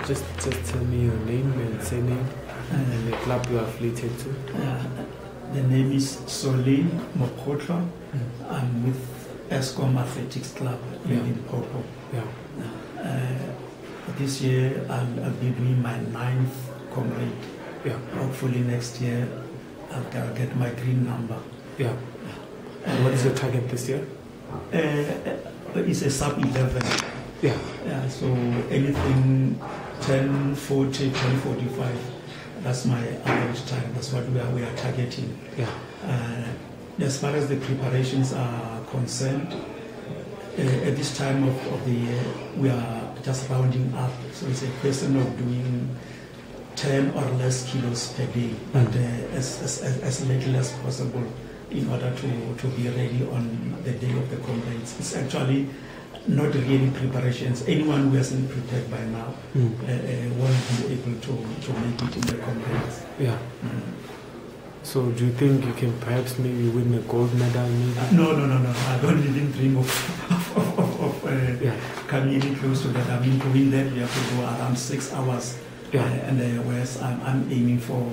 Just tell me your name and surname and the club you are affiliated to. The name is Solin Mokotlo. I'm with Eskom Athletics Club in Limpopo. This year I'll be doing my 9th comrade. Hopefully next year I'll get my green number. What is your target this year? It's a sub-11. So anything 10:40, 10:45. That's my average time. That's what we are targeting. As far as the preparations are concerned, at this time of the year, we are just rounding up. So it's a question of doing 10 or less kilos per day, but as little as possible in order to be ready on the day of the comrades. It's actually not really preparations. Anyone who hasn't prepared by now won't be able to make it in the comrades. So do you think you can perhaps maybe win a gold medal? Maybe? No. I don't even dream of coming any close to that. I mean, to win that, we have to go around 6 hours. And whereas I'm aiming for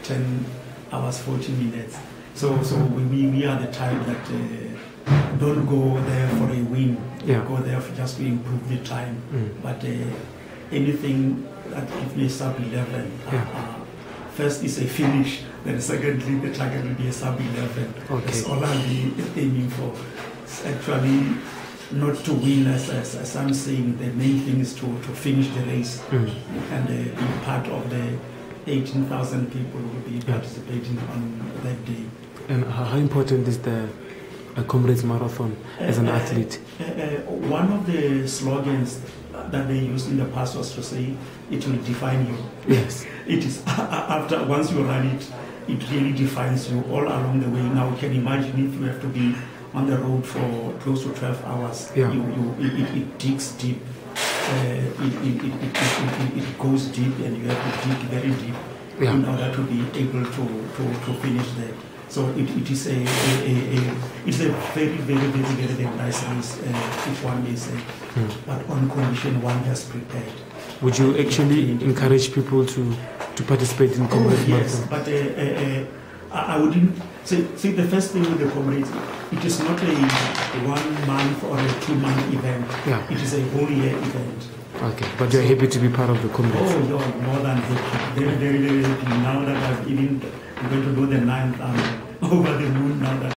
10 hours, 40 minutes. So we are the type that don't go there for a win. Go there for just to improve the time. But anything that gives me sub-11, first is a finish, then secondly the target will be a sub-11. That's all I'll be aiming for. It's actually not to win, as I'm saying. The main thing is to finish the race and be part of the 18,000 people who will be participating on that day. And how important is the Comrades Marathon as an athlete? One of the slogans that they used in the past was to say, it will define you. Yes. It is. Once you run it, it really defines you all along the way. Now you can imagine if you have to be on the road for close to 12 hours. It digs deep. It goes deep, and you have to dig very deep in order to be able to finish there. So it is a very, very, very, very, very nice race, if one may say, but on condition one has prepared. Would you actually encourage people to participate in Comrades Marathon? Yes, but I wouldn't say the first thing with the Comrades, it is not a 1 month or a 2 month event. It is a whole year event. Okay, but you're happy to be part of the Comrades? Oh, no, more than happy. Very, very, very happy. Now that I'm going to do the 9th, I'm over the moon now that